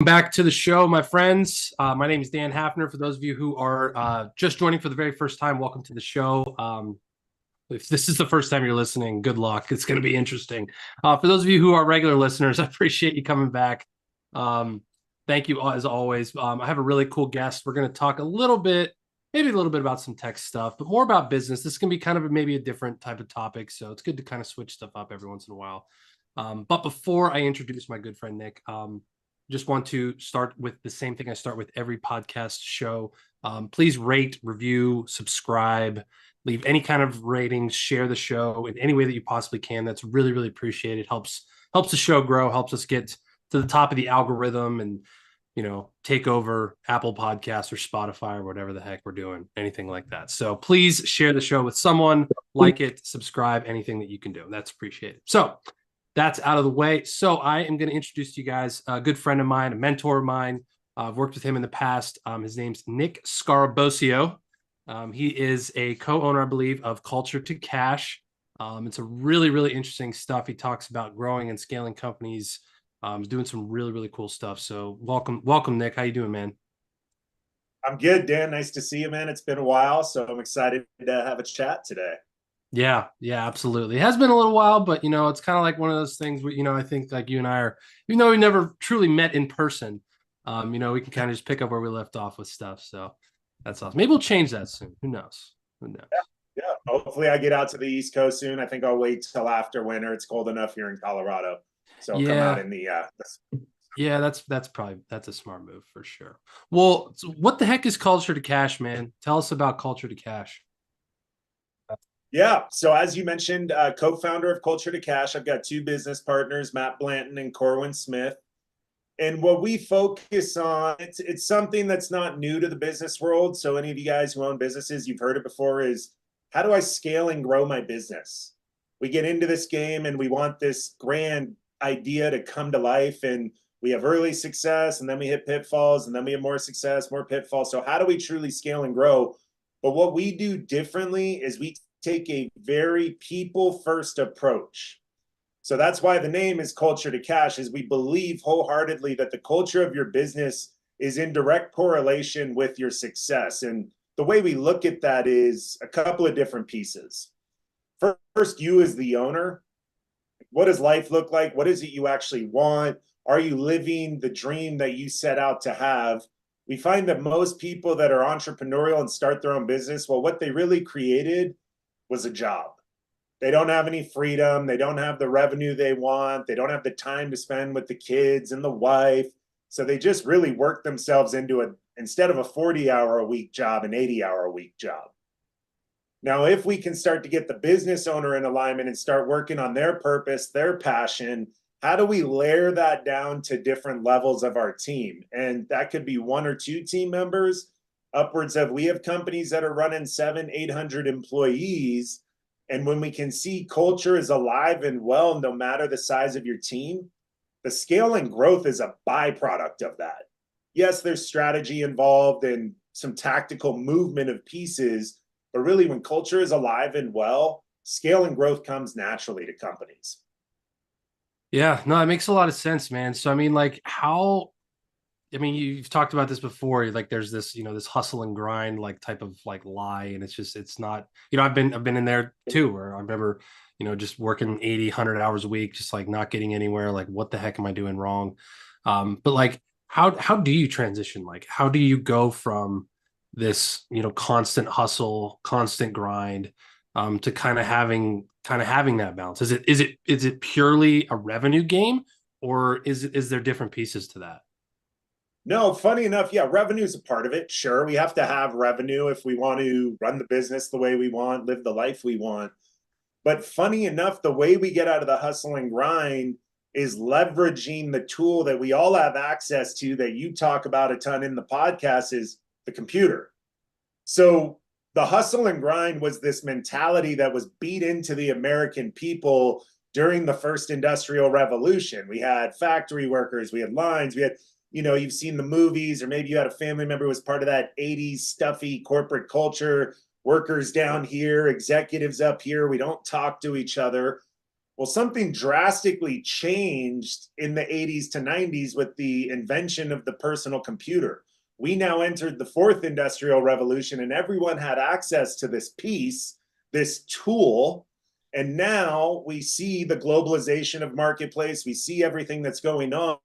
Back to the show, my friends. My name is Dan Hafner. For those of you who are just joining for the very first time, welcome to the show. If this is the first time you're listening, good luck. It's going to be interesting. For those of you who are regular listeners, I appreciate you coming back. Um, Thank you as always. I have a really cool guest. We're going to talk a little bit, maybe a little bit about some tech stuff, but more about business. This can be kind of maybe a different type of topic, so it's good to kind of switch stuff up every once in a while. But before I introduce my good friend Nick, just want to start with the same thing I start with every podcast show. Please rate, review, subscribe, leave any kind of ratings, share the show in any way that you possibly can. That's really, really appreciated. Helps the show grow, helps us get to the top of the algorithm and take over Apple Podcasts or Spotify or whatever the heck we're doing, anything like that. So please share the show with someone, like it, subscribe, anything that you can do. That's appreciated. So that's out of the way. So I am going to introduce to you guys a good friend of mine, a mentor of mine. I've worked with him in the past. His name's Nick Scarabosio. He is a co-owner, I believe, of Culture to Cash. It's a really, really interesting stuff. He talks about growing and scaling companies. Doing some really, really cool stuff. So welcome, Nick. How you doing, man? I'm good, Dan. Nice to see you, man. It's been a while, so I'm excited to have a chat today. Yeah, absolutely. It has been a little while, but it's kind of like one of those things where, I think like you and I are, even though we never truly met in person, we can kind of just pick up where we left off with stuff. So that's awesome. Maybe we'll change that soon. Who knows? Who knows? Yeah, hopefully I get out to the East Coast soon. I think I'll wait till after winter. It's cold enough here in Colorado, so I'll come out Yeah, in yeah, that's a smart move for sure. Well, so what the heck is Culture to Cash, man? Tell us about Culture to Cash. yeah. So as you mentioned, co-founder of Culture to Cash. I've got two business partners, Matt Blanton and Corwin Smith. And what we focus on, it's something that's not new to the business world. So any of you guys who own businesses, you've heard it before, is how do I scale and grow my business? We get into this game and we want this grand idea to come to life, and we have early success and then we hit pitfalls and then we have more success, more pitfalls. So how do we truly scale and grow? But what we do differently is we take a very people first approach. So that's why the name is Culture to Cash, is we believe wholeheartedly that the culture of your business is in direct correlation with your success. And the way we look at that is a couple of different pieces. First, you as the owner, what does life look like? What is it you actually want? Are you living the dream that you set out to have? We find that most people that are entrepreneurial and start their own business, well, what they really created was a job. They don't have any freedom. They don't have the revenue they want. They don't have the time to spend with the kids and the wife. So they just really work themselves into instead of a 40-hour a week job, an 80-hour a week job. Now, if we can start to get the business owner in alignment and start working on their purpose, their passion, how do we layer that down to different levels of our team? And that could be one or two team members, upwards of, we have companies that are running 700-800 employees. And when we can see culture is alive and well, no matter the size of your team, the scale and growth is a byproduct of that. Yes, there's strategy involved and some tactical movement of pieces, but really when culture is alive and well, scale and growth comes naturally to companies. Yeah, no, it makes a lot of sense, man. So I mean, like how I mean, you've talked about this before. Like, there's this, this hustle and grind, like type of like lie, and it's not. I've been in there too, where I remember, just working 80, 100 hours a week, just like not getting anywhere. Like, what the heck am I doing wrong? But like, how do you transition? Like, how do you go from this, constant hustle, constant grind, to kind of having that balance? Is it purely a revenue game, or is there different pieces to that? No, funny enough, yeah, revenue is a part of it. Sure, we have to have revenue if we want to run the business the way we want, live the life we want. But funny enough, the way we get out of the hustle and grind is leveraging the tool that we all have access to that you talk about a ton in the podcast, is the computer. So the hustle and grind was this mentality that was beat into the American people during the first industrial revolution. We had factory workers, we had lines, we had, you've seen the movies, or maybe you had a family member who was part of that 80s stuffy corporate culture, workers down here, executives up here. We don't talk to each other. Well, something drastically changed in the 80s to 90s with the invention of the personal computer. We now entered the fourth industrial revolution, and everyone had access to this piece, this tool. And now we see the globalization of marketplace. We see everything that's going on,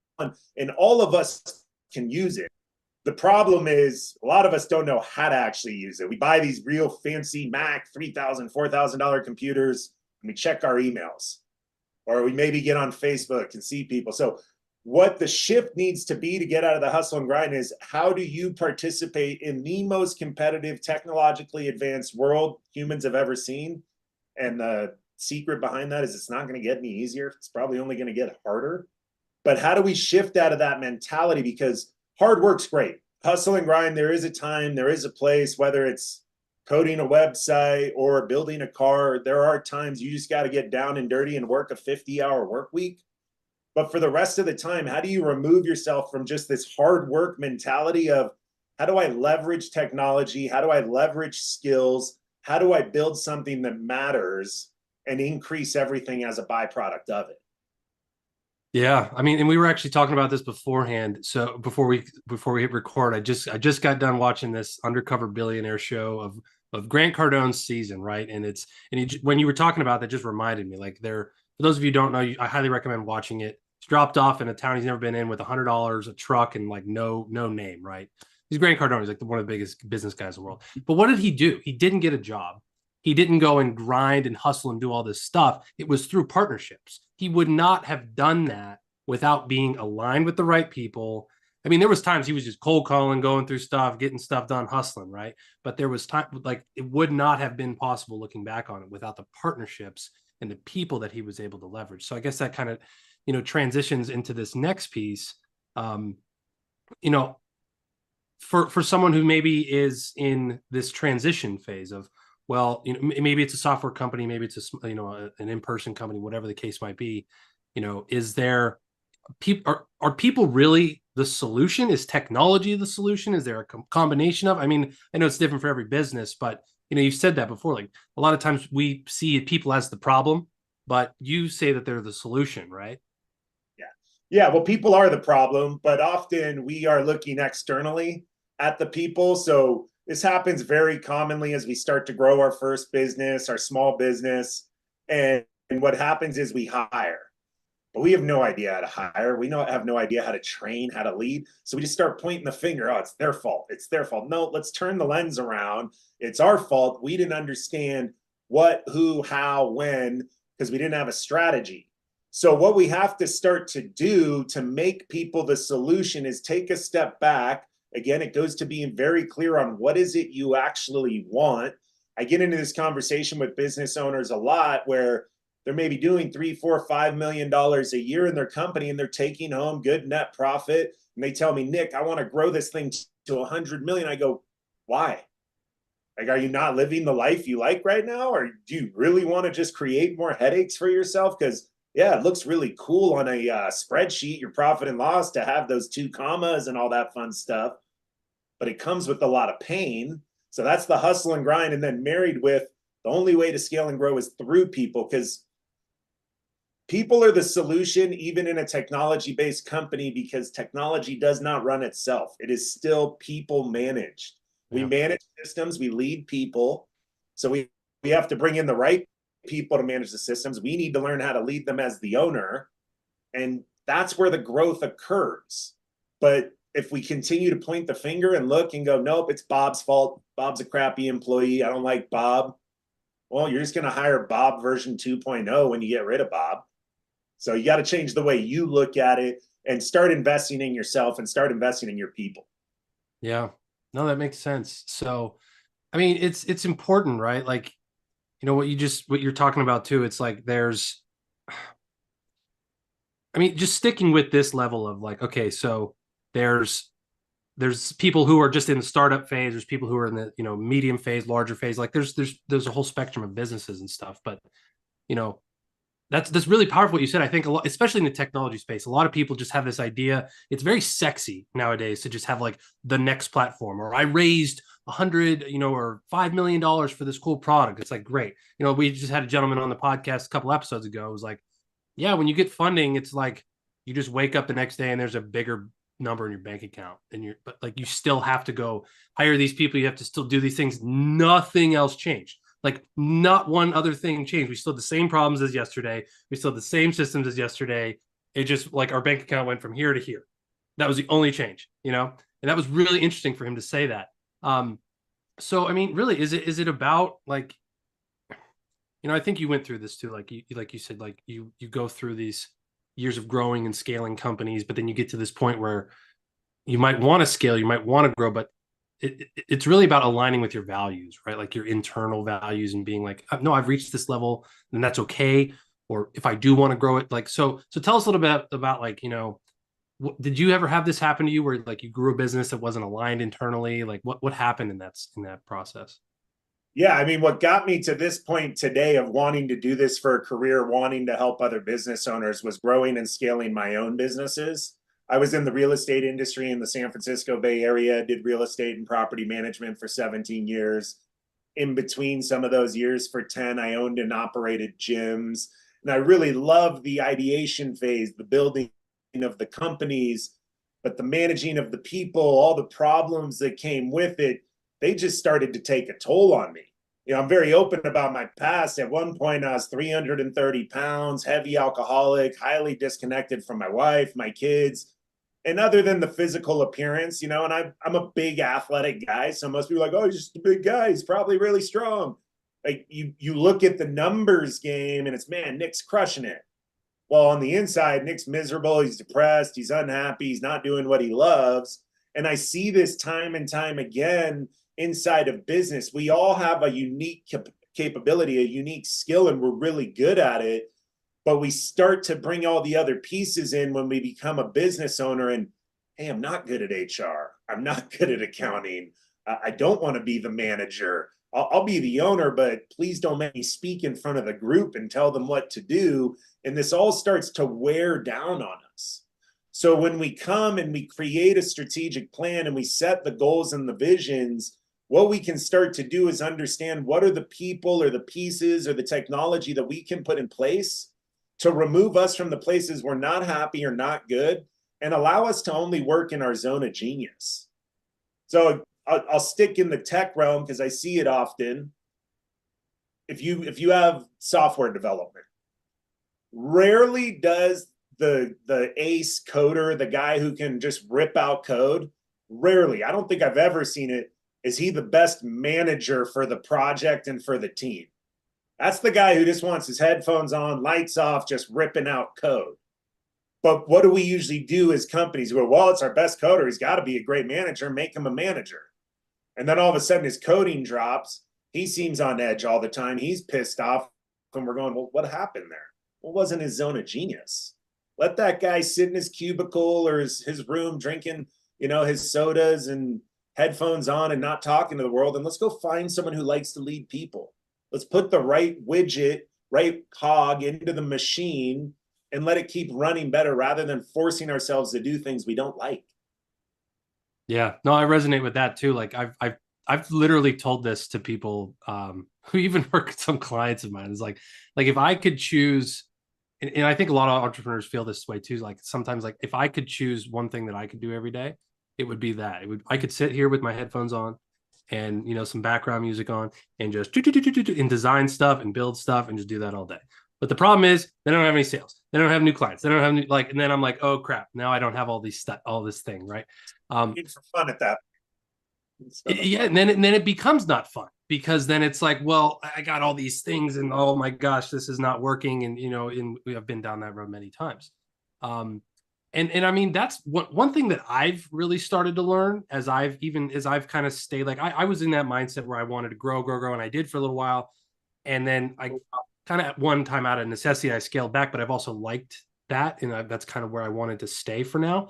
and all of us can use it. The problem is a lot of us don't know how to actually use it. We buy these real fancy Mac $3,000, $4,000 computers, and we check our emails, or we maybe get on Facebook and see people. So what the shift needs to be to get out of the hustle and grind is, how do you participate in the most competitive, technologically advanced world humans have ever seen? And the secret behind that is, it's not going to get any easier. It's probably only going to get harder. But how do we shift out of that mentality? Because hard work's great. Hustle and grind, there is a time, there is a place, whether it's coding a website or building a car. There are times you just got to get down and dirty and work a 50-hour work week. But for the rest of the time, how do you remove yourself from just this hard work mentality of, how do I leverage technology? How do I leverage skills? How do I build something that matters and increase everything as a byproduct of it? Yeah, I mean, and we were actually talking about this beforehand. So before we hit record, I just got done watching this undercover billionaire show of Grant Cardone's season, right? And when you were talking about that, just reminded me, like, for those of you who don't know, I highly recommend watching it. He's dropped off in a town he's never been in with $100, a truck, and like no name, right? He's Grant Cardone. He's like one of the biggest business guys in the world. But what did he do? He didn't get a job. He didn't go and grind and hustle and do all this stuff. It was through partnerships. He would not have done that without being aligned with the right people. I mean, there was times he was just cold calling, going through stuff, getting stuff done, hustling, right? But there was time, like, it would not have been possible looking back on it without the partnerships and the people that he was able to leverage. So I guess that kind of, transitions into this next piece. Um, you know, for someone who maybe is in this transition phase of, well, maybe it's a software company, maybe it's an in-person company, whatever the case might be. Is there people are people really the solution? Is technology the solution? Is there a combination of? I mean, I know it's different for every business, but you've said that before. Like, a lot of times we see people as the problem, but you say that they're the solution, right? Yeah, well, people are the problem, but often we are looking externally at the people. So this happens very commonly as we start to grow our first business, our small business. And what happens is we hire, but we have no idea how to hire. We have no idea how to train, how to lead. So we just start pointing the finger. Oh, it's their fault. It's their fault. No, let's turn the lens around. It's our fault. We didn't understand what, who, how, when, because we didn't have a strategy. So what we have to start to do to make people the solution is take a step back. Again, it goes to being very clear on what is it you actually want. I get into this conversation with business owners a lot where they're maybe doing $3, $4, $5 million a year in their company, and they're taking home good net profit. And they tell me, Nick, I want to grow this thing to 100 million. I go, why? Like, are you not living the life you like right now? Or do you really want to just create more headaches for yourself? Because yeah, it looks really cool on a spreadsheet, your profit and loss, to have those 2 commas and all that fun stuff. But it comes with a lot of pain. So that's the hustle and grind. And then married with, the only way to scale and grow is through people, because people are the solution, even in a technology-based company, because technology does not run itself. It is still people managed. We manage systems, we lead people. So we have to bring in the right people to manage the systems. We need to learn how to lead them as the owner. And that's where the growth occurs. But if we continue to point the finger and look and go, nope, it's Bob's fault. Bob's a crappy employee. I don't like Bob. Well, you're just going to hire Bob version 2.0 when you get rid of Bob. So you got to change the way you look at it and start investing in yourself and start investing in your people. Yeah, no, that makes sense. So, I mean, it's important, right? Like, what you're talking about too. It's like I mean, just sticking with this level of like, okay, so there's people who are just in the startup phase. There's people who are in the, medium phase, larger phase. Like there's a whole spectrum of businesses and stuff. But, that's really powerful what you said. I think a lot, especially in the technology space, a lot of people just have this idea. It's very sexy nowadays to just have like the next platform, or I raised 100, or $5 million for this cool product. It's like, great. We just had a gentleman on the podcast a couple episodes ago. It was like, yeah, when you get funding, it's like you just wake up the next day and there's a bigger number in your bank account, and but like you still have to go hire these people, you have to still do these things. Nothing else changed. Like not one other thing changed. We still had the same problems as yesterday. We still had the same systems as yesterday. It just like our bank account went from here to here. That was the only change, and that was really interesting for him to say that. So I mean, really, is it about like, I think you went through this too. Like you said, like you go through these years of growing and scaling companies, but then you get to this point where you might want to scale, you might want to grow, but it's really about aligning with your values, right? Like your internal values and being like, no, I've reached this level and that's okay. Or if I do want to grow it, like, so tell us a little bit about like, did you ever have this happen to you where like you grew a business that wasn't aligned internally? Like what happened in that process? Yeah, I mean, what got me to this point today of wanting to do this for a career, wanting to help other business owners was growing and scaling my own businesses. I was in the real estate industry in the San Francisco Bay Area, did real estate and property management for 17 years. In between some of those years for 10, I owned and operated gyms. And I really loved the ideation phase, the building of the companies, but the managing of the people, all the problems that came with it, they just started to take a toll on me. I'm very open about my past. At one point, I was 330 pounds, heavy alcoholic, highly disconnected from my wife, my kids. And other than the physical appearance, and I'm a big athletic guy. So most people are like, oh, he's just a big guy. He's probably really strong. Like you look at the numbers game and it's, man, Nick's crushing it. Well, on the inside, Nick's miserable. He's depressed. He's unhappy. He's not doing what he loves. And I see this time and time again inside of business. We all have a unique capability, a unique skill, and we're really good at it. But we start to bring all the other pieces in when we become a business owner. And hey, I'm not good at HR. I'm not good at accounting. I don't want to be the manager. I'll be the owner, but please don't make me speak in front of the group and tell them what to do. And this all starts to wear down on us. So when we come and we create a strategic plan and we set the goals and the visions, what we can start to do is understand what are the people or the pieces or the technology that we can put in place to remove us from the places we're not happy or not good and allow us to only work in our zone of genius. So I'll stick in the tech realm because I see it often. If you have software development, rarely does the ace coder, the guy who can just rip out code, rarely, I don't think I've ever seen it, is he the best manager for the project and for the team. That's the guy who just wants his headphones on, lights off, just ripping out code. But what do we usually do as companies? We go, well, it's our best coder. He's got to be a great manager. Make him a manager. And then all of a sudden his coding drops. He seems on edge all the time. He's pissed off. And we're going, well, what happened there? What wasn't his zone of genius? Let that guy sit in his cubicle or his room drinking, his sodas and headphones on and not talking to the world. And let's go find someone who likes to lead people. Let's put the right widget, right cog into the machine and let it keep running better rather than forcing ourselves to do things we don't like. Yeah, no, I resonate with that too. Like I've literally told this to people who even work with some clients of mine. It's like if I could choose, and I think a lot of entrepreneurs feel this way too. Like sometimes, like if I could choose one thing that I could do every day, it would be that. I could sit here with my headphones on and some background music on and just and design stuff and build stuff and just do that all day. But the problem is they don't have any sales. They don't have new clients. They don't have and then I'm like, oh crap, now I don't have all this thing, right? It's for fun at that. Yeah, and then it becomes not fun because then it's like, well, I got all these things and oh my gosh, this is not working. And we have been down that road many times. And I mean that's one thing that I've really started to learn as I've kind of stayed like I was in that mindset where I wanted to grow, and I did for a little while. And then I kind of at one time out of necessity, I scaled back, but I've also liked that. And that's kind of where I wanted to stay for now.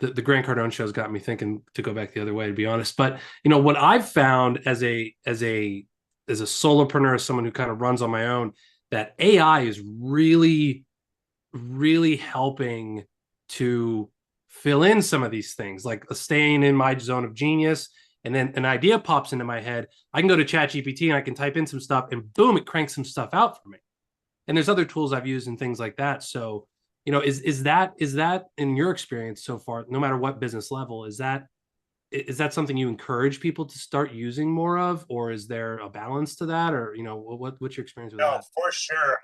The Grant Cardone show has got me thinking to go back the other way, to be honest. But what I've found as a solopreneur, as someone who kind of runs on my own, that AI is really, really helping to fill in some of these things, like staying in my zone of genius. And then an idea pops into my head. I can go to ChatGPT and I can type in some stuff, and boom, it cranks some stuff out for me. and there's other tools I've used and things like that. So, is that in your experience so far, no matter what business level, is that something you encourage people to start using more of, or is there a balance to that, or what's your experience with No, that? for sure.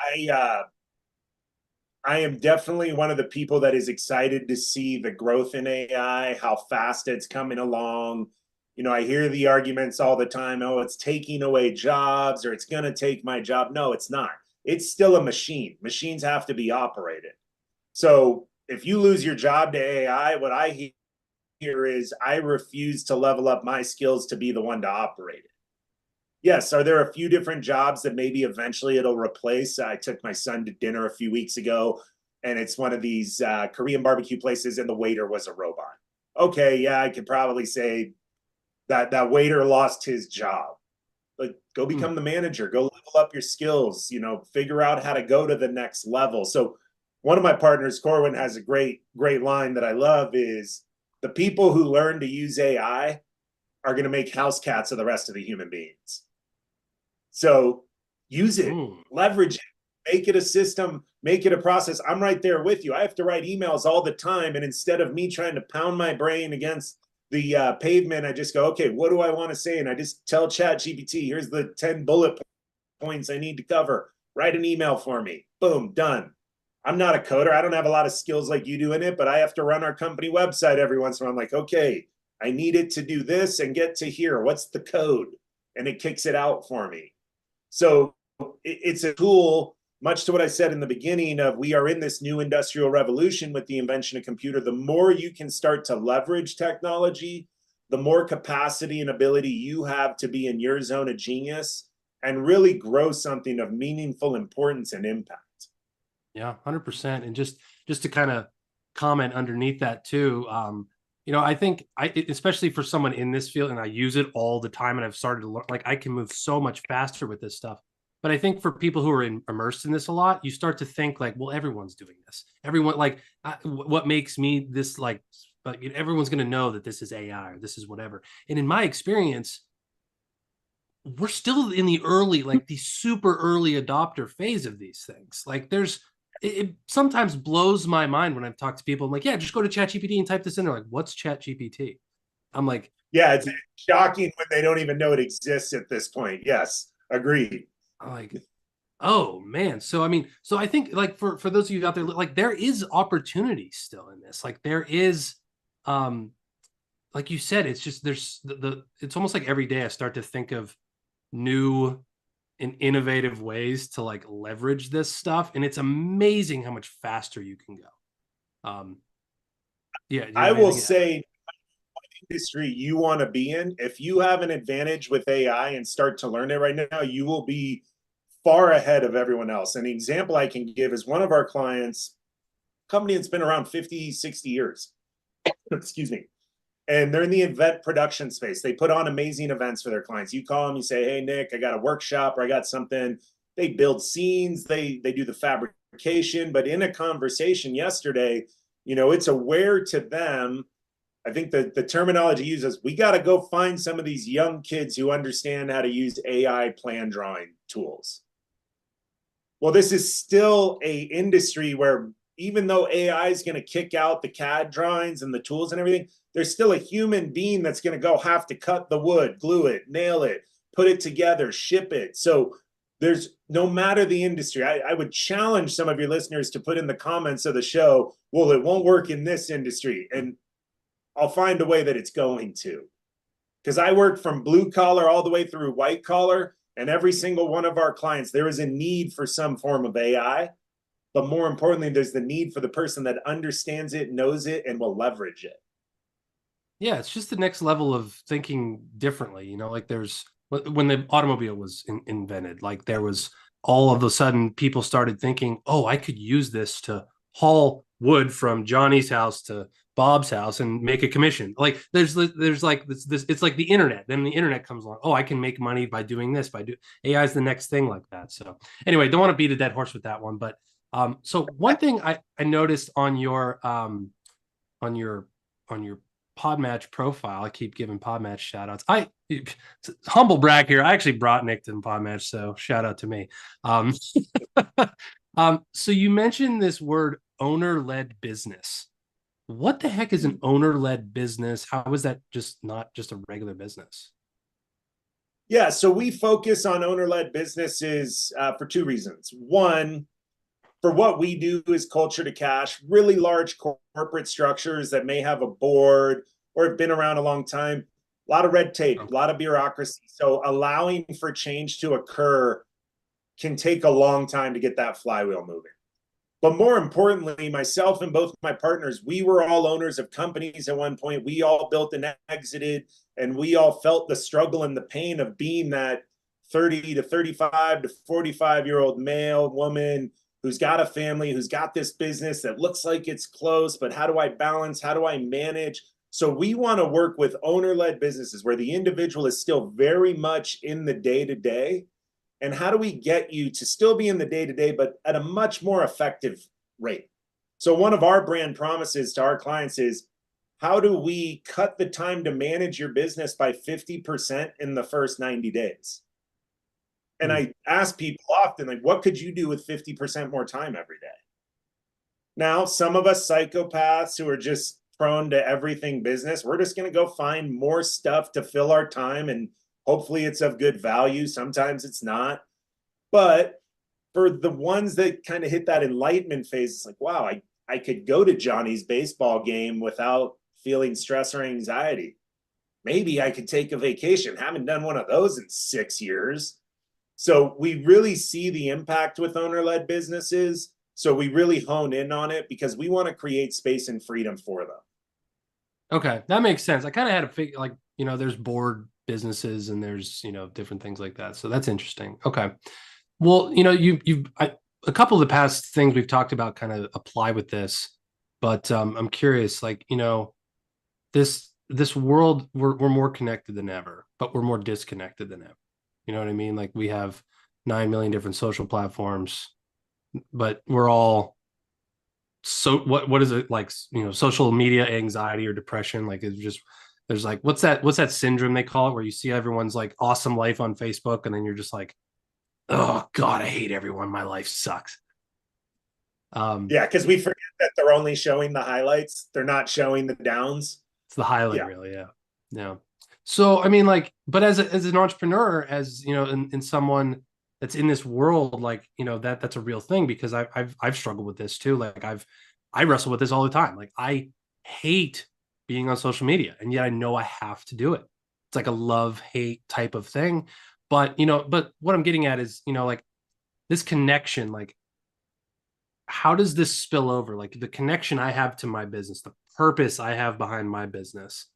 I am definitely one of the people that is excited to see the growth in AI, how fast it's coming along. I hear the arguments all the time, oh, it's taking away jobs or it's going to take my job. No, it's not. It's still a machine. Machines have to be operated. So if you lose your job to AI, what I hear is I refuse to level up my skills to be the one to operate it. Yes, are there a few different jobs that maybe eventually it'll replace? I took my son to dinner a few weeks ago, and it's one of these Korean barbecue places, and the waiter was a robot. Okay, yeah, I could probably say that waiter lost his job. But go become the manager, go level up your skills, figure out how to go to the next level. So one of my partners, Corwin, has a great line that I love is the people who learn to use AI are going to make house cats of the rest of the human beings. So use it, Mm. leverage it, make it a system, make it a process. I'm right there with you. I have to write emails all the time. And instead of me trying to pound my brain against the pavement, I just go, okay, what do I want to say? And I just tell ChatGPT, here's the 10 bullet points I need to cover. Write an email for me. Boom, done. I'm not a coder. I don't have a lot of skills like you do in it, but I have to run our company website every once in a while. I'm like, okay, I need it to do this and get to here. What's the code? And it kicks it out for me. So it's a tool, much to what I said in the beginning of we are in this new industrial revolution with the invention of computer. The more you can start to leverage technology, the more capacity and ability you have to be in your zone of genius and really grow something of meaningful importance and impact. Yeah, 100%. And just to kind of comment underneath that too, I think especially for someone in this field, and I use it all the time, and I've started to learn, like I can move so much faster with this stuff. But I think for people who are immersed in this a lot, you start to think like, well, everyone's doing this. Everyone like, what makes me this like, everyone's going to know that this is AI or this is whatever. And in my experience, we're still in the early, like the super early adopter phase of these things. Like it sometimes blows my mind when I've talked to people. I'm like, yeah, just go to ChatGPT and type this in. They're like, what's ChatGPT? I'm like, yeah, it's shocking when they don't even know it exists at this point. Yes, agreed. I'm like, oh man. So I mean, so I think like for those of you out there, like there is opportunity still in this. Like there is, um, like you said, it's just there's it's almost like every day I start to think of new and innovative ways to like leverage this stuff, and it's amazing how much faster you can go. Yeah, do you I have will anything to add? say industry you want to be in, if you have an advantage with AI and start to learn it right now, you will be far ahead of everyone else. An example I can give is one of our clients, company that's been around 50, 60 years. Excuse me. And they're in the event production space. They put on amazing events for their clients. You call them, you say, hey, Nick, I got a workshop or I got something. They build scenes, they do the fabrication. But in a conversation yesterday, it's aware to them. I think the terminology uses, we got to go find some of these young kids who understand how to use AI plan drawing tools. Well, this is still a industry where even though AI is going to kick out the CAD drawings and the tools and everything, there's still a human being that's going to go have to cut the wood, glue it, nail it, put it together, ship it. So there's no matter the industry, I would challenge some of your listeners to put in the comments of the show, well, it won't work in this industry. And I'll find a way that it's going to. Because I work from blue collar all the way through white collar, and every single one of our clients, there is a need for some form of AI. But more importantly, there's the need for the person that understands it, knows it, and will leverage it. Yeah, it's just the next level of thinking differently. Like there's when the automobile was invented, like there was all of a sudden people started thinking, oh, I could use this to haul wood from Johnny's house to Bob's house and make a commission. Like there's like this it's like the internet. Then the internet comes along. Oh, I can make money by doing this. By do AI is the next thing like that. So anyway, don't want to beat a dead horse with that one. But so one thing I noticed on your on your Podmatch profile. I keep giving Podmatch shout outs. Humble brag here. I actually brought Nick to Podmatch, so shout out to me. Um, So you mentioned this word owner-led business. What the heck is an owner-led business? How is that just not just a regular business? Yeah, so we focus on owner-led businesses for two reasons. One, for what we do is culture to cash, really large corporate structures that may have a board or have been around a long time, a lot of red tape, a Okay. lot of bureaucracy. So allowing for change to occur can take a long time to get that flywheel moving. But more importantly, myself and both my partners, we were all owners of companies at one point. We all built and exited, and we all felt the struggle and the pain of being that 30 to 35 to 45-year-old male woman who's got a family, who's got this business that looks like it's close, but how do I balance? How do I manage? So we want to work with owner-led businesses where the individual is still very much in the day-to-day, and how do we get you to still be in the day to day, but at a much more effective rate? So, one of our brand promises to our clients is how do we cut the time to manage your business by 50% in the first 90 days? And Hmm. I ask people often, like, what could you do with 50% more time every day? Now, some of us psychopaths who are just prone to everything business, we're just going to go find more stuff to fill our time, and hopefully it's of good value. Sometimes it's not. But for the ones that kind of hit that enlightenment phase, it's like, wow, I could go to Johnny's baseball game without feeling stress or anxiety. Maybe I could take a vacation. Haven't done one of those in 6 years. So we really see the impact with owner-led businesses. So we really hone in on it because we want to create space and freedom for them. Okay, that makes sense. I kind of had a figure like, there's board businesses and there's, different things like that. So that's interesting. Okay. Well, a couple of the past things we've talked about kind of apply with this, but I'm curious, like, this world, we're more connected than ever, but we're more disconnected than ever. You know what I mean? Like we have 9 million different social platforms, but we're all so what is it like, social media anxiety or depression, like it's just there's like what's that syndrome they call it where you see everyone's like awesome life on Facebook and then you're just like, oh god, I hate everyone, my life sucks. um Yeah, because we forget that they're only showing the highlights. They're not showing the downs. it's the highlight Yeah, really, yeah. Yeah. So I mean, like, but as an entrepreneur, as in someone that's in this world, like, that's a real thing because I've struggled with this too. Like I wrestle with this all the time. Like I hate being on social media, and yet I know I have to do it. It's like a love hate type of thing. But what I'm getting at is, like this connection, like how does this spill over? Like the connection I have to my business, the purpose I have behind my business,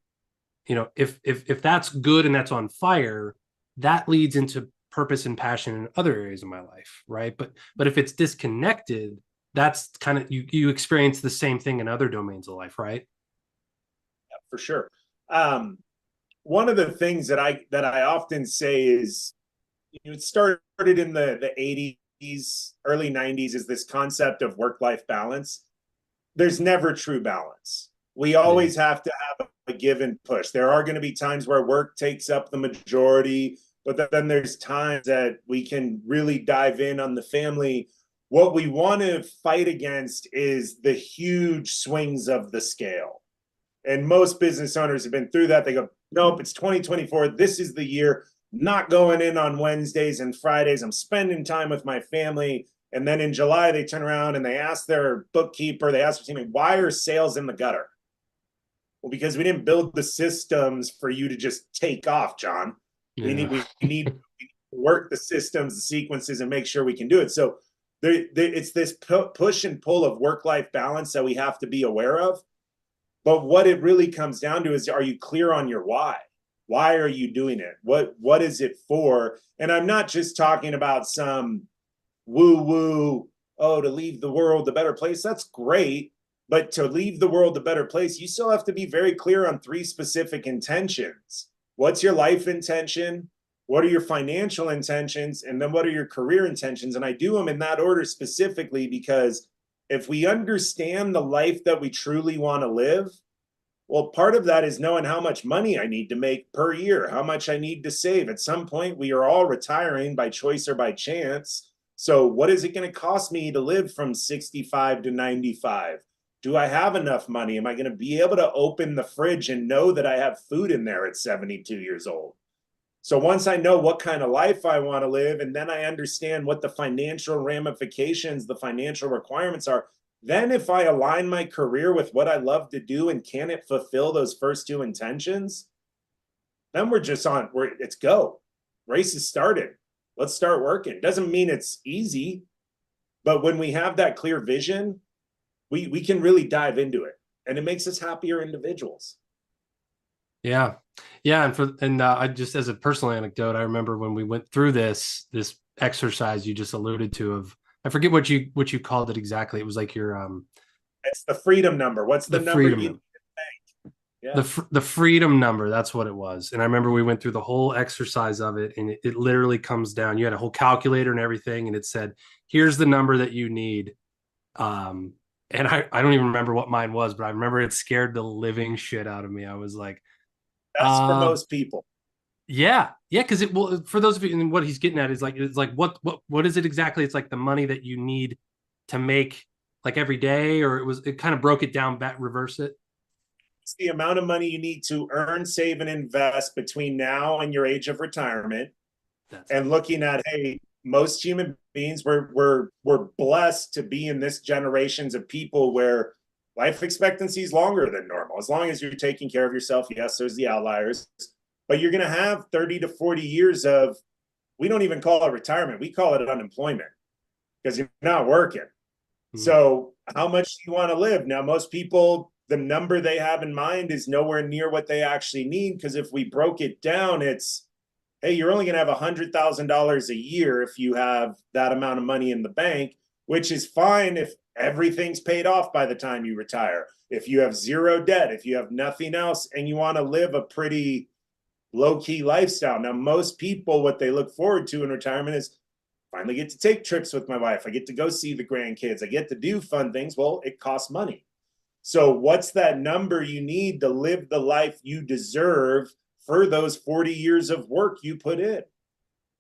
if that's good and that's on fire, that leads into purpose and passion in other areas of my life, right? But if it's disconnected, that's kind of you experience the same thing in other domains of life, right? for sure. Um, One of the things that I often say is, it started in the 80s, early 90s, is this concept of work-life balance. There's never true balance. We Yeah. always have to have a give and push. There are going to be times where work takes up the majority, but then there's times that we can really dive in on the family. What we want to fight against is the huge swings of the scale. And most business owners have been through that. They go, nope, it's 2024. This is the year. Not going in on Wednesdays and Fridays. I'm spending time with my family. And then in July, they turn around and they ask their bookkeeper, they ask their team, why are sales in the gutter? Well, because we didn't build the systems for you to just take off, John. We Yeah. need we need to work the systems, the sequences, and make sure we can do it. So it's this push and pull of work-life balance that we have to be aware of. But what it really comes down to is, are you clear on your why? Why are you doing it? What is it for? And I'm not just talking about some woo woo, oh, to leave the world a better place. That's great. But to leave the world a better place, you still have to be very clear on three specific intentions. What's your life intention? What are your financial intentions? And then what are your career intentions? And I do them in that order specifically because if we understand the life that we truly want to live, well, part of that is knowing how much money I need to make per year, how much I need to save. At some point, we are all retiring by choice or by chance. So what is it going to cost me to live from 65 to 95? Do I have enough money? Am I going to be able to open the fridge and know that I have food in there at 72 years old? So once I know what kind of life I want to live, and then I understand what the financial ramifications, the financial requirements are, then if I align my career with what I love to do and can it fulfill those first two intentions, then we're just on, it's go. Race is started. Let's start working. Doesn't mean it's easy, but when we have that clear vision, we can really dive into it, and it makes us happier individuals. Yeah. Yeah. And I just, as a personal anecdote, I remember when we went through this exercise you just alluded to of, I forget what you called it exactly. It was like your, It's the freedom number. What's the number freedom you number. Yeah. The freedom number, that's what it was. And I remember we went through the whole exercise of it, and it literally comes down, you had a whole calculator and everything, and it said, here's the number that you need. And I don't even remember what mine was, but I remember it scared the living shit out of me. I was like, That's for most people. yeah, yeah, because it will, for those of you, and what he's getting at is like, it's like what is it exactly? It's like the money that you need to make like every day, or it kind of broke it down back, reverse it. It's the amount of money you need to earn, save, and invest between now and your age of retirement. That's And looking at, hey, most human beings, we're blessed to be in this generations of people where life expectancy is longer than normal. As long as you're taking care of yourself, yes, there's the outliers, but you're going to have 30 to 40 years of, we don't even call it retirement, we call it unemployment, because you're not working. So how much do you want to live? Now, most people, the number they have in mind is nowhere near what they actually need, because if we broke it down, it's, hey, you're only going to have $100,000 a year if you have that amount of money in the bank, which is fine if everything's paid off by the time you retire. If you have zero debt, if you have nothing else, and you want to live a pretty low-key lifestyle. Now, most people, what they look forward to in retirement is, finally get to take trips with my wife. I get to go see the grandkids. I get to do fun things. Well, it costs money. So what's that number you need to live the life you deserve for those 40 years of work you put in?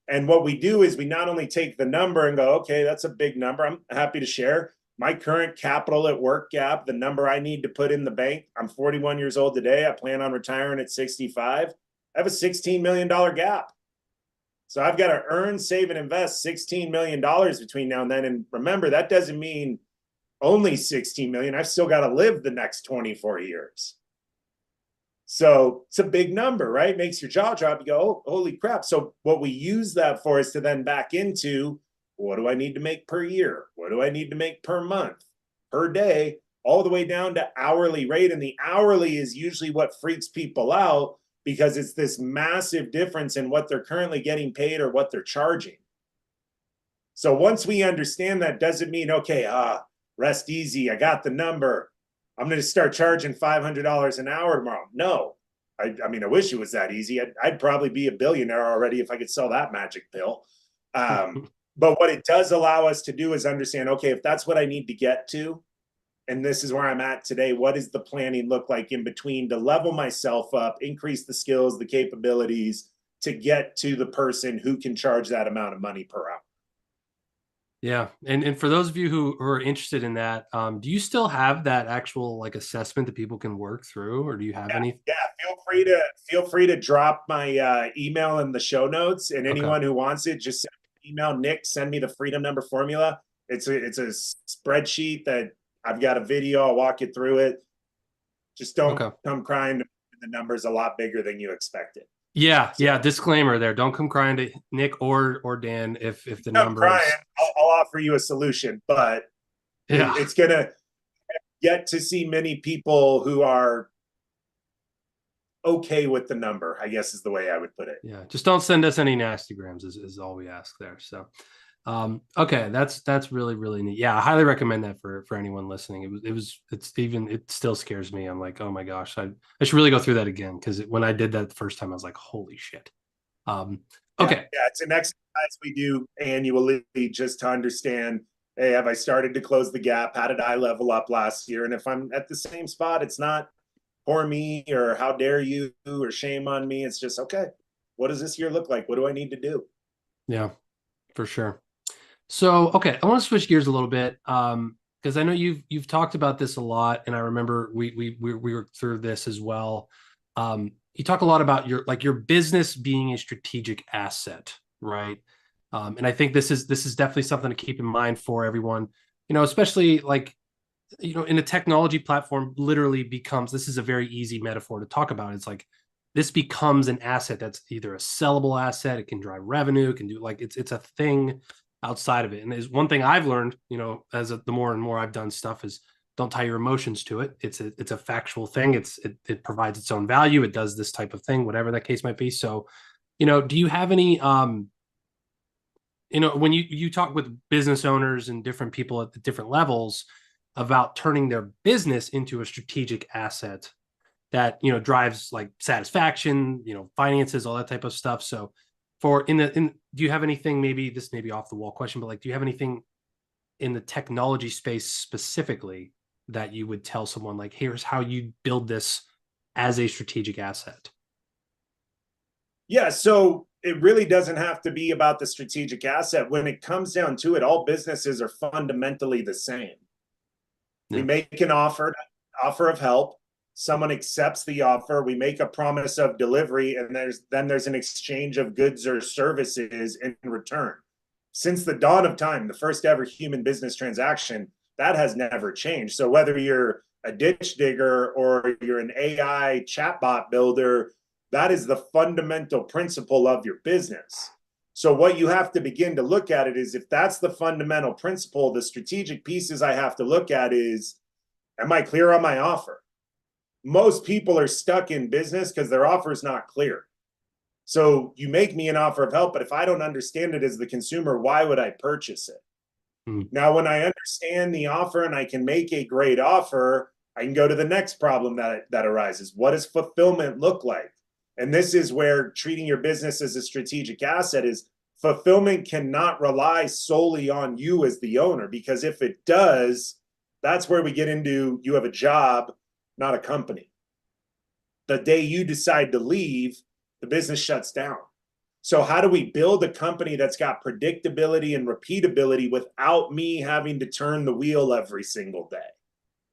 And what we do is we not only take the number and go, okay, that's a big number. I'm happy to share my current capital at work gap, the number I need to put in the bank. I'm 41 years old today. I plan on retiring at 65. I have a $16 million gap. So I've got to earn, save, and invest $16 million between now and then. And remember, that doesn't mean only 16 million. I've still got to live the next 24 years. So it's a big number, right? Makes your jaw drop. You go, oh, holy crap. So what we use that for is to then back into, what do I need to make per year? What do I need to make per month, per day, all the way down to hourly rate. And the hourly is usually what freaks people out, because it's this massive difference in what they're currently getting paid or what they're charging. So once we understand that, doesn't mean, okay, rest easy, I got the number, I'm going to start charging $500 an hour tomorrow. No, I mean, I wish it was that easy. I'd probably be a billionaire already if I could sell that magic pill. But what it does allow us to do is understand, okay, if that's what I need to get to, and this is where I'm at today, what does the planning look like in between to level myself up, increase the skills, the capabilities to get to the person who can charge that amount of money per hour? Yeah. And for those of you who are interested in that, do you still have that actual like assessment that people can work through, or do you have any? Yeah, feel free to drop my email in the show notes, and Okay. anyone who wants it, just email Nick, send me the freedom number formula. It's a spreadsheet that I've got a video, I'll walk you through it. Just don't Okay. come crying. The number's a lot bigger than you expected. Yeah, So yeah. Disclaimer there. Don't come crying to Nick or Dan if the I'm crying. numbers. I'll offer you a solution, but Yeah. it's gonna get to see many people who are okay with the number, I guess is the way I would put it. Yeah. Just don't send us any nasty grams is all we ask there. So okay, that's really, really neat. Yeah, I highly recommend that for anyone listening. It still scares me. I'm like, oh my gosh, I should really go through that again, because when I did that the first time, I was like, holy shit. Um, okay. Yeah, it's an exercise we do annually just to understand, hey, have I started to close the gap? How did I level up last year? And if I'm at the same spot, it's not poor me or how dare you or shame on me. It's just, okay, what does this year look like? What do I need to do? Yeah, for sure. So, okay, I want to switch gears a little bit, because I know you've talked about this a lot, and I remember we were through this as well. You talk a lot about your business being a strategic asset, right? And I think this is definitely something to keep in mind for everyone, especially in a technology platform literally becomes, this is a very easy metaphor to talk about. It's like this becomes an asset that's either a sellable asset, it can drive revenue, it can do like it's a thing outside of it. And is one thing I've learned, the more and more I've done stuff is don't tie your emotions to it. It's a factual thing. It provides its own value. It does this type of thing, whatever that case might be. So, do you have any when you talk with business owners and different people at the different levels about turning their business into a strategic asset that drives like satisfaction, finances, all that type of stuff. So do you have anything, maybe this may be off the wall question, but like do you have anything in the technology space specifically that you would tell someone like, here's how you build this as a strategic asset? Yeah, so it really doesn't have to be about the strategic asset. When it comes down to it, all businesses are fundamentally the same. We Yeah. make an offer of help. Someone accepts the offer. We make a promise of delivery, and there's an exchange of goods or services in return. Since the dawn of time, the first ever human business transaction, that has never changed. So whether you're a ditch digger or you're an AI chatbot builder, that is the fundamental principle of your business. So what you have to begin to look at it is, if that's the fundamental principle, the strategic pieces I have to look at is, am I clear on my offer? Most people are stuck in business because their offer is not clear. So you make me an offer of help, but if I don't understand it as the consumer, why would I purchase it? Mm. Now, when I understand the offer and I can make a great offer, I can go to the next problem that arises. What does fulfillment look like? And this is where treating your business as a strategic asset is. Fulfillment cannot rely solely on you as the owner, because if it does, that's where we get into, you have a job, not a company. The day you decide to leave, the business shuts down. So how do we build a company that's got predictability and repeatability without me having to turn the wheel every single day?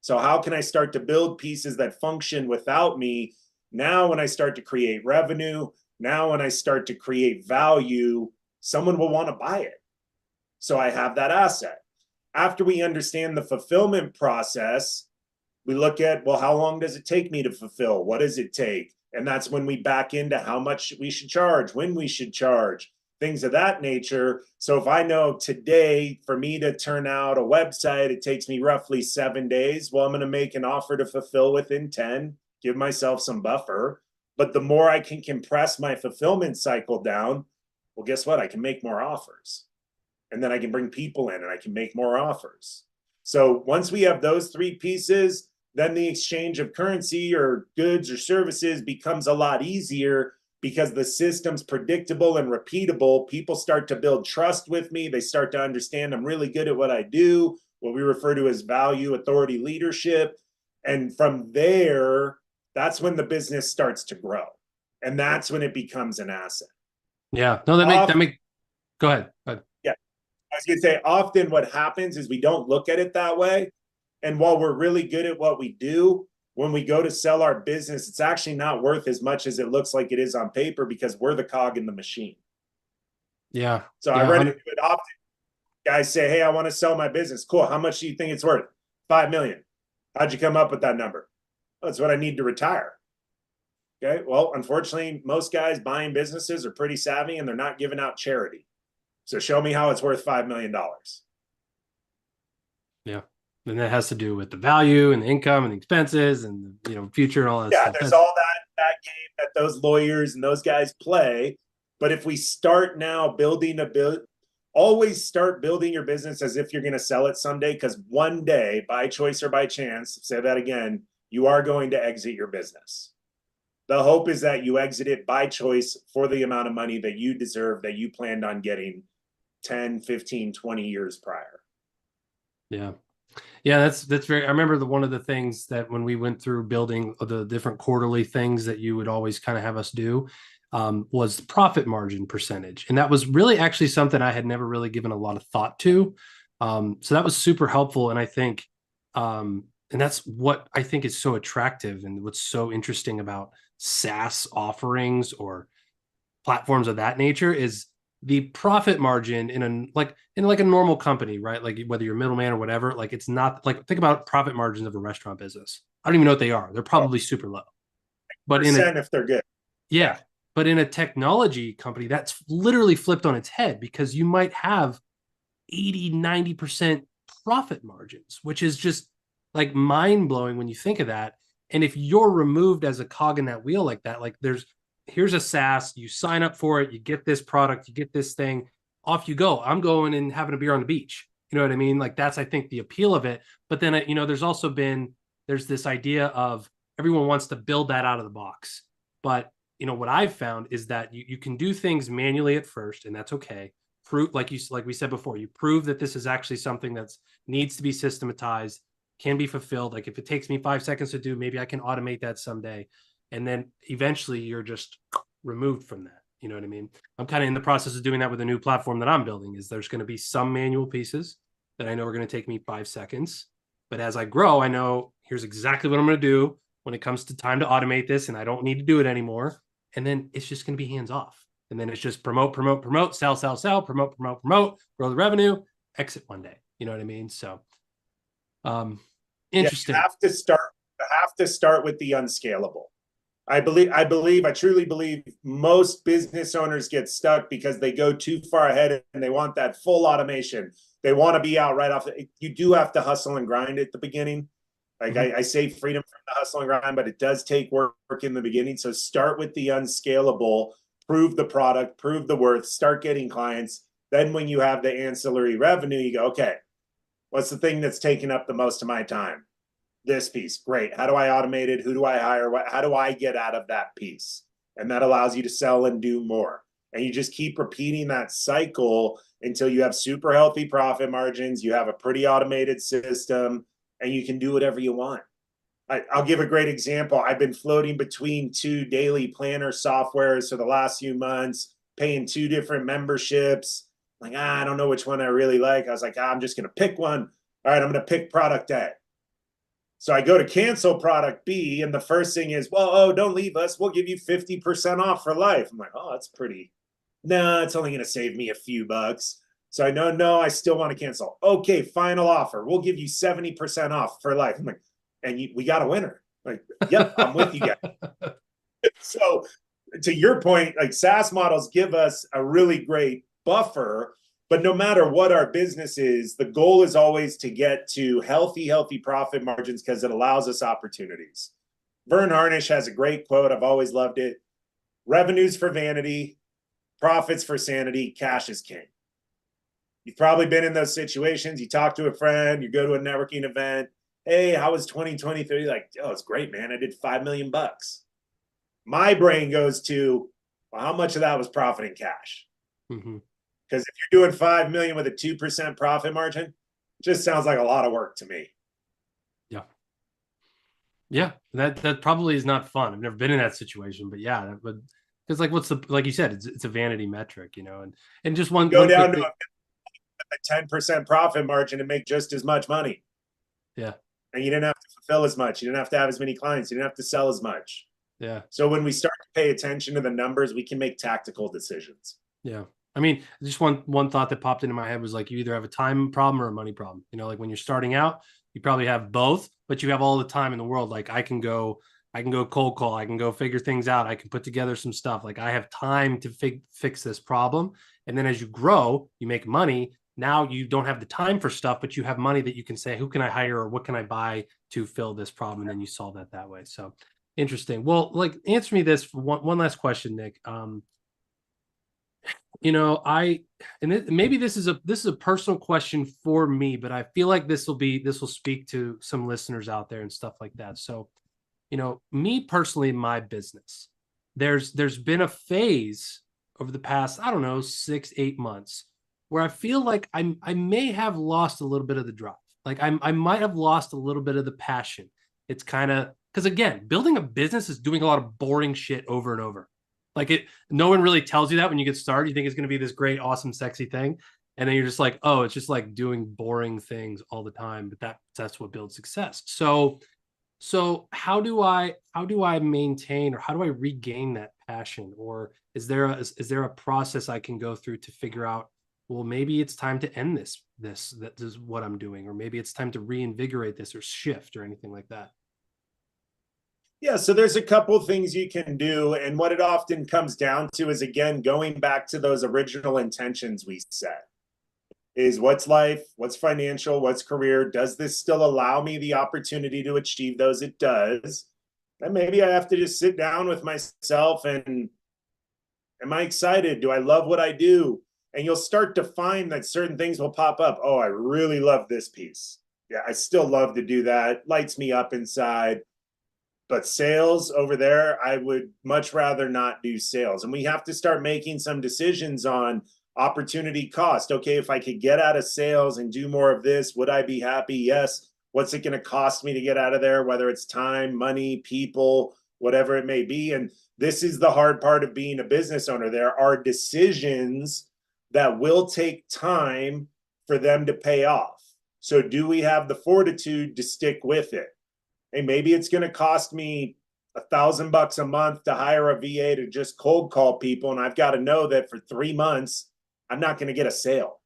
So how can I start to build pieces that function without me? Now, when I start to create revenue, now when I start to create value, someone will want to buy it. So I have that asset. After we understand the fulfillment process, we look at, well, how long does it take me to fulfill? What does it take? And that's when we back into how much we should charge, when we should charge, things of that nature. So if I know today for me to turn out a website, it takes me roughly 7 days, well, I'm going to make an offer to fulfill within 10, give myself some buffer. But the more I can compress my fulfillment cycle down, well, guess what? I can make more offers. And then I can bring people in and I can make more offers. So once we have those three pieces, then the exchange of currency or goods or services becomes a lot easier, because the system's predictable and repeatable. People start to build trust with me. They start to understand I'm really good at what I do, what we refer to as value, authority, leadership. And from there, that's when the business starts to grow. And that's when it becomes an asset. Yeah. No, that make go ahead. Go ahead. Yeah. I was going to say, often what happens is we don't look at it that way. And while we're really good at what we do, when we go to sell our business, it's actually not worth as much as it looks like it is on paper, because we're the cog in the machine. Yeah. So I Yeah. run into it often. Guys say, hey, I want to sell my business. Cool. How much do you think it's worth? 5 million. How'd you come up with that number? Oh, that's what I need to retire. Okay. Well, unfortunately, most guys buying businesses are pretty savvy and they're not giving out charity. So show me how it's worth $5 million. Yeah. And that has to do with the value and the income and the expenses and future and all that Yeah, stuff. there's That's all that game that those lawyers and those guys play. But if we start now building always start building your business as if you're going to sell it someday, because one day, by choice or by chance, say that again, you are going to exit your business. The hope is that you exit it by choice for the amount of money that you deserve, that you planned on getting 10, 15, 20 years prior. yeah. Yeah, that's very. I remember one of the things that when we went through building the different quarterly things that you would always kind of have us do. was profit margin percentage. And that was really actually something I had never really given a lot of thought to. So that was super helpful. And I think, and that's what I think is so attractive and what's so interesting about SaaS offerings or platforms of that nature is the profit margin in a normal company, right? Like whether you're middleman or whatever, like it's not like think about profit margins of a restaurant business. I don't even know what they are. They're probably super low. But in a Percent if they're good. yeah, but in a technology company, that's literally flipped on its head because you might have 80-90% profit margins, which is just like mind blowing when you think of that. And if you're removed as a cog in that wheel like that, like here's a SaaS, you sign up for it, you get this product, you get this thing, off you go. I'm going and having a beer on the beach. You know what I mean? Like that's, I think, the appeal of it. But then, there's this idea of everyone wants to build that out of the box. But, what I've found is that you can do things manually at first, and that's okay. Prove, like we said before, you prove that this is actually something that needs to be systematized, can be fulfilled. Like if it takes me 5 seconds to do, maybe I can automate that someday. And then eventually you're just removed from that. You know what I mean? I'm kind of in the process of doing that with a new platform that I'm building. Is there's going to be some manual pieces that I know are going to take me 5 seconds, but as I grow, I know here's exactly what I'm going to do when it comes to time to automate this, and I don't need to do it anymore. And then it's just going to be hands off. And then it's just promote, promote, promote, sell, sell, sell, promote, promote, promote, grow the revenue, exit one day. You know what I mean? So, interesting. You have to start with the unscalable. I truly believe most business owners get stuck because they go too far ahead and they want that full automation. They want to be out right off. You do have to hustle and grind at the beginning. Like I say freedom from the hustle and grind, but it does take work in the beginning. So start with the unscalable, prove the product, prove the worth, start getting clients. Then when you have the ancillary revenue, you go, okay, what's the thing that's taking up the most of my time? This piece. Great. How do I automate it? Who do I hire? How do I get out of that piece? And that allows you to sell and do more. And you just keep repeating that cycle until you have super healthy profit margins. You have a pretty automated system and you can do whatever you want. I'll give a great example. I've been floating between two daily planner softwares for the last few months, paying two different memberships. Like, I don't know which one I really like. I was like, I'm just going to pick one. All right, I'm going to pick product A. So I go to cancel product B, and the first thing is, well, oh, don't leave us. We'll give you 50% off for life. I'm like, oh, that's pretty. No, it's only going to save me a few bucks. So I know, no, I still want to cancel. Okay, final offer. We'll give you 70% off for life. I'm like, and we got a winner. Like, yep, I'm with you guys. So to your point, like SaaS models give us a really great buffer, but no matter what our business is, the goal is always to get to healthy profit margins because it allows us opportunities. Vern Harnish has a great quote. I've always loved it. Revenues for vanity, profits for sanity, cash is king. You've probably been in those situations. You talk to a friend, you go to a networking event. Hey, how was 2023? Like, oh, it's great, man. I did $5 million. My brain goes to, well, how much of that was profit in cash? Because if you're doing 5 million with a 2% profit margin, it just sounds like a lot of work to me. Yeah, that probably is not fun. I've never been in that situation, but yeah, that would, because like you said, it's a vanity metric, and just one go one down quick to a 10% profit margin and make just as much money. Yeah. And you didn't have to fulfill as much. You didn't have to have as many clients. You didn't have to sell as much. Yeah. So when we start to pay attention to the numbers, we can make tactical decisions. Yeah. I mean, just one thought that popped into my head was like you either have a time problem or a money problem. Like when you're starting out, you probably have both, but you have all the time in the world. Like I can go cold call, I can go figure things out, I can put together some stuff. Like I have time to fix this problem. And then as you grow, you make money. Now you don't have the time for stuff, but you have money that you can say, who can I hire or what can I buy to fill this problem? And then you solve that way. So interesting. Well, like answer me this for one last question, Nick. Maybe this is a personal question for me, but I feel like this will speak to some listeners out there and stuff like that. So, me personally, in my business, there's been a phase over the past, I don't know, 6-8 months where I feel like I may have lost a little bit of the drive. Like I might have lost a little bit of the passion. It's kind of because again, building a business is doing a lot of boring shit over and over. No one really tells you that when you get started. You think it's going to be this great, awesome, sexy thing. And then you're just like, oh, it's just like doing boring things all the time. But that's what builds success. So how do I maintain, or how do I regain that passion? Or is there a process I can go through to figure out, well, maybe it's time to end this is what I'm doing, or maybe it's time to reinvigorate this or shift or anything like that? Yeah, so there's a couple things you can do. And what it often comes down to is, again, going back to those original intentions we set. Is what's life, what's financial, what's career? Does this still allow me the opportunity to achieve those? It does. And maybe I have to just sit down with myself and, am I excited? Do I love what I do? And you'll start to find that certain things will pop up. Oh, I really love this piece. Yeah, I still love to do that. Lights me up inside. But sales over there, I would much rather not do sales. And we have to start making some decisions on opportunity cost. Okay, if I could get out of sales and do more of this, would I be happy? Yes. What's it going to cost me to get out of there? Whether it's time, money, people, whatever it may be. And this is the hard part of being a business owner. There are decisions that will take time for them to pay off. So do we have the fortitude to stick with it? Hey, maybe it's going to cost me $1,000 a month to hire a VA to just cold call people. And I've got to know that for 3 months, I'm not going to get a sale.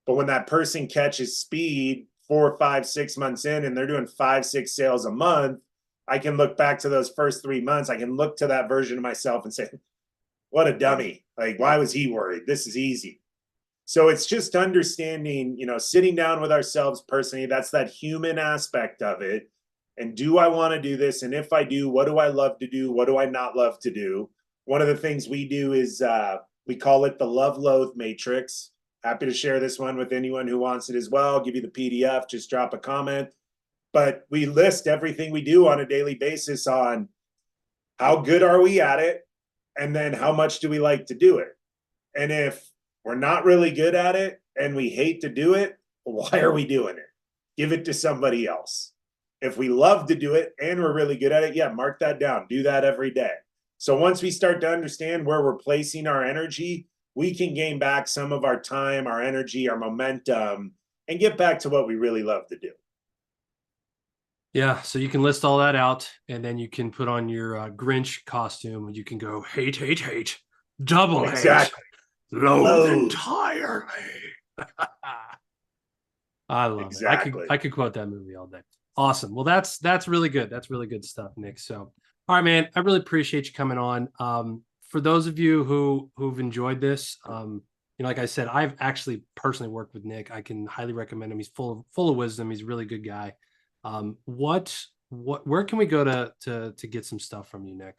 But when that person catches speed 4, 5, 6 months in, and they're doing 5, 6 sales a month, I can look back to those first 3 months. I can look to that version of myself and say, what a dummy. Like, why was he worried? This is easy. So it's just understanding, sitting down with ourselves personally. That's that human aspect of it. And do I want to do this? And if I do, what do I love to do? What do I not love to do? One of the things we do is we call it the love loathe matrix. Happy to share this one with anyone who wants it as well. I'll give you the PDF, just drop a comment. But we list everything we do on a daily basis on how good are we at it? And then how much do we like to do it? And if we're not really good at it and we hate to do it, why are we doing it? Give it to somebody else. If we love to do it and we're really good at it, yeah, mark that down. Do that every day. So once we start to understand where we're placing our energy, we can gain back some of our time, our energy, our momentum, and get back to what we really love to do. Yeah, so you can list all that out, and then you can put on your Grinch costume. You can go hate, hate, hate, double hate, Exactly. loathe entirely. I love it. Exactly. I could quote that movie all day. Awesome. Well, that's really good. That's really good stuff, Nick. So, all right, man. I really appreciate you coming on. For those of you who've enjoyed this, like I said, I've actually personally worked with Nick. I can highly recommend him. He's full of wisdom. He's a really good guy. Where can we go to get some stuff from you, Nick?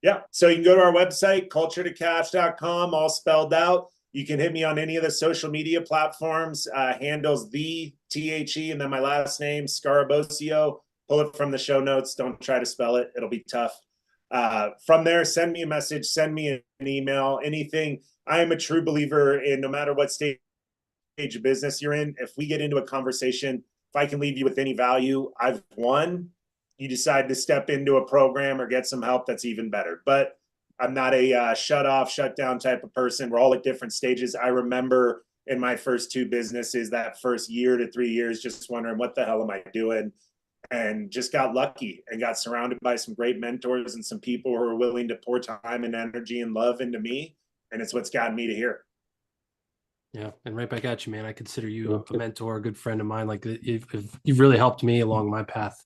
Yeah. So you can go to our website, culturetocash.com, all spelled out. You can hit me on any of the social media platforms, handles the THE and then my last name, Scarabosio. Pull it from the show notes. Don't try to spell it. It'll be tough. From there, send me a message, send me an email, anything. I am a true believer in no matter what stage of business you're in, if we get into a conversation, if I can leave you with any value, I've won. You decide to step into a program or get some help, that's even better. But I'm not a shut off, shut down type of person. We're all at different stages. I remember in my first 2 businesses, that first year to 3 years, just wondering what the hell am I doing? And just got lucky and got surrounded by some great mentors and some people who are willing to pour time and energy and love into me. And it's what's gotten me to here. Yeah, and right back at you, man. I consider you a mentor, a good friend of mine. Like you've really helped me along my path.